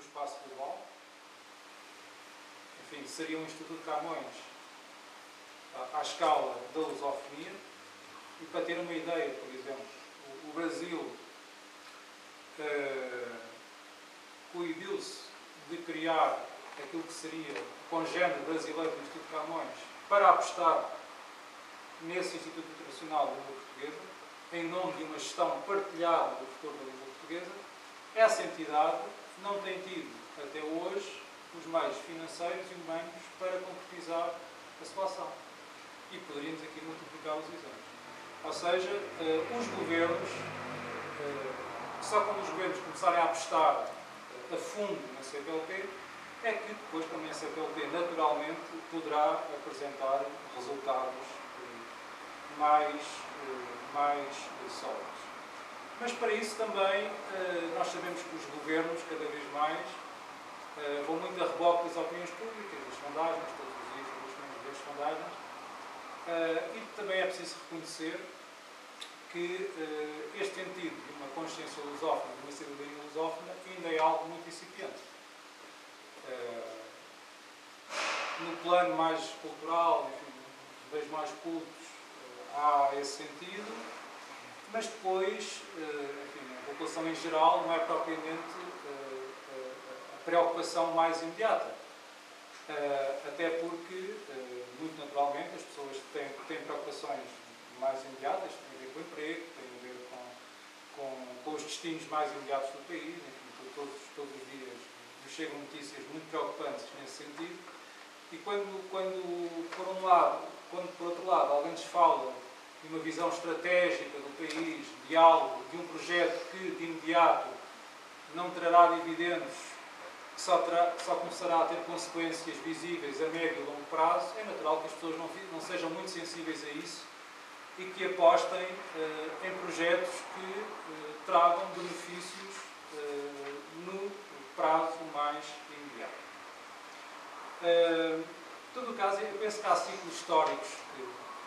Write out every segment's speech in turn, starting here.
espaço global. Enfim, seria um Instituto Camões à escala da lusofonia. E para ter uma ideia, por exemplo, o Brasil coibiu-se de criar aquilo que seria o congénero brasileiro do Instituto Camões para apostar nesse Instituto Internacional da Língua Portuguesa, em nome de uma gestão partilhada do futuro da língua portuguesa. Essa entidade não tem tido, até hoje, os meios financeiros e humanos para concretizar a sua ação. E poderíamos aqui multiplicar os exemplos. Ou seja, os governos, só quando os governos começarem a apostar a fundo na CPLP, é que depois também a CPLP naturalmente poderá apresentar resultados mais sólidos. Mas para isso também nós sabemos que os governos cada vez mais vão muito a reboque das opiniões públicas, das sondagens, todos os dias temos ver sondagens, e também é preciso reconhecer que este sentido de uma consciência lusófona, de uma cidadania lusófona, ainda é algo muito incipiente. No plano mais cultural, enfim, dos meios mais cultos, há esse sentido, mas depois, enfim, a população em geral não é propriamente a preocupação mais imediata. Até porque, muito naturalmente, as pessoas têm preocupações mais imediatas, têm a ver com o emprego, têm a ver com os destinos mais imediatos do país. Enfim, todos os dias nos chegam notícias muito preocupantes nesse sentido. E quando por outro lado, alguém nos fala de uma visão estratégica do país, de algo, de um projeto que, de imediato, não trará dividendos, que só começará a ter consequências visíveis a médio e longo prazo, é natural que as pessoas não sejam muito sensíveis a isso e que apostem em projetos que tragam benefícios no prazo mais imediato. Em todo o caso, eu penso que há ciclos históricos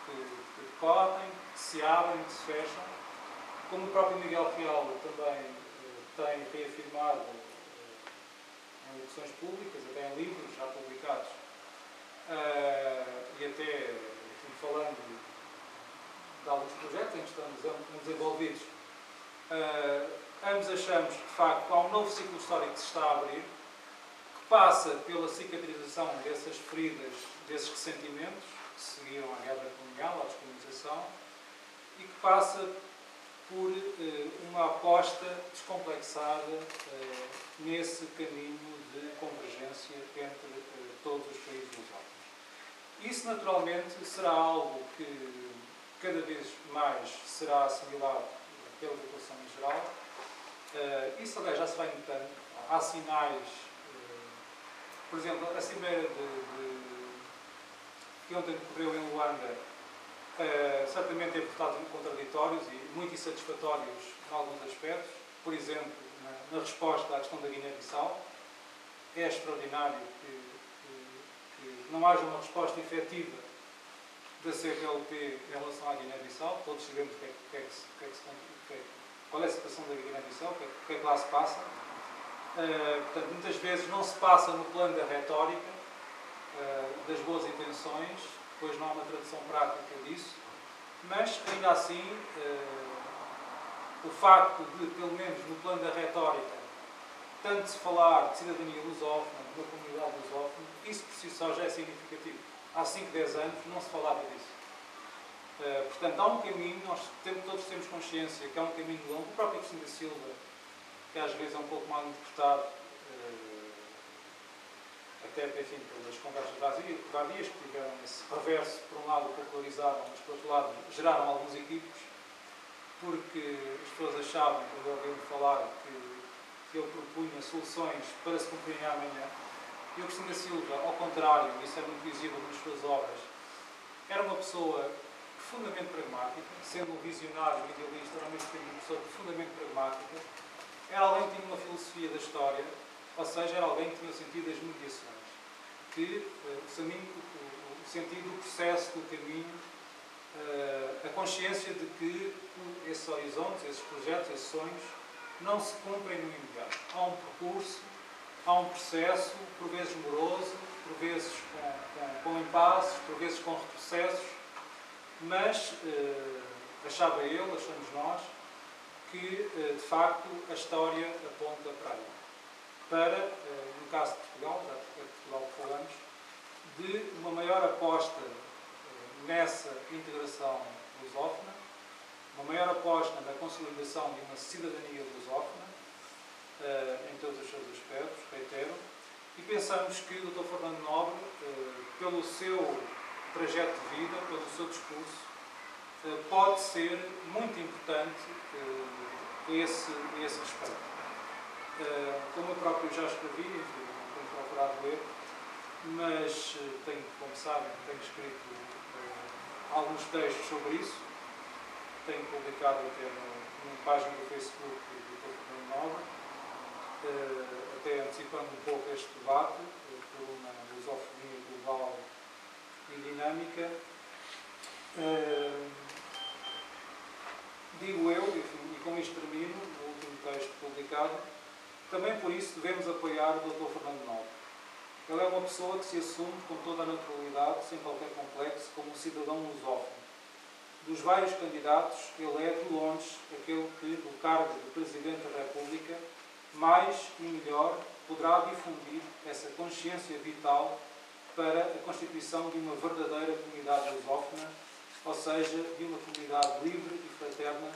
que decorrem, que se abrem, que se fecham, como o próprio Miguel Fialho também tem reafirmado em locuções públicas, até em livros já publicados, e até falando de alguns projetos em que estamos desenvolvidos, ambos achamos que, de facto, há um novo ciclo histórico que se está a abrir, que passa pela cicatrização dessas feridas, desses ressentimentos que seguiram à guerra colonial, à descolonização, e que passa por uma aposta descomplexada nesse caminho de convergência entre todos os países lusófonos. Isso, naturalmente, será algo que cada vez mais será assimilado pela população em geral. Isso, aliás, já se vai notando. Há sinais, por exemplo, a cimeira que ontem decorreu em Luanda, certamente teve resultados contraditórios e muito insatisfatórios em alguns aspectos. Por exemplo, na resposta à questão da Guiné-Bissau, é extraordinário que não haja uma resposta efetiva da CPLP em relação à Guiné-Bissau. Todos sabemos qual é a situação da Guiné-Bissau, o que é que lá se passa. Portanto, muitas vezes não se passa no plano da retórica, das boas intenções, depois não há uma tradução prática disso, mas ainda assim o facto de, pelo menos no plano da retórica, tanto se falar de cidadania lusófona, de uma comunidade lusófona, isso por si só já é significativo. Há 5, 10 anos não se falava disso. Portanto, há um caminho, todos temos consciência que é um caminho longo. O próprio Cristina Silva, que às vezes é um pouco mal interpretado, até, enfim, pelas conversas vadias que tiveram esse reverso, por um lado popularizaram, mas por outro lado geraram alguns equívocos, porque as pessoas achavam, quando ouviram falar, que ele propunha soluções para se cumprirem amanhã. E o Cristina Silva, ao contrário, isso é muito visível nas suas obras, era uma pessoa profundamente pragmática, sendo um visionário, um idealista, era ao mesmo tempo uma pessoa profundamente pragmática. Era alguém que tinha uma filosofia da história, ou seja, era alguém que tinha o sentido das mediações, que o sentido do processo, do caminho, a consciência de que esses horizontes, esses projetos, esses sonhos, não se cumprem no imediato. Há um percurso há um processo, por vezes moroso, por vezes com impasses, por vezes com retrocessos, mas achava ele, achamos nós, que de facto a história aponta para aí. Para, no caso de Portugal, já de Portugal que falamos, de uma maior aposta nessa integração lusófona, uma maior aposta na consolidação de uma cidadania lusófona, em todos os seus aspectos, reitero, e pensamos que o Dr. Fernando Nobre, pelo seu trajeto de vida, pelo seu discurso, pode ser muito importante a esse respeito. Como eu próprio já escrevi, tenho procurado ler, mas tenho, como sabem, tenho escrito alguns textos sobre isso, tenho publicado até numa página do Facebook do Dr. Fernando Nobre, até antecipando um pouco este debate, por uma lusofonia global e dinâmica. Digo eu, e com isto termino, o último texto publicado, também por isso devemos apoiar o Dr. Fernando Nobre. Ele é uma pessoa que se assume com toda a naturalidade, sem qualquer complexo, como um cidadão lusófono. Dos vários candidatos, ele é, de longe, aquele que, no cargo de Presidente da República, mais e melhor poderá difundir essa consciência vital para a constituição de uma verdadeira comunidade lusófona, ou seja, de uma comunidade livre e fraterna,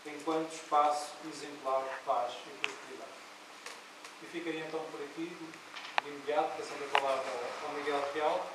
enquanto espaço exemplar de paz e prosperidade. E ficaria então por aqui, de imediato, passando a palavra ao Miguel Real.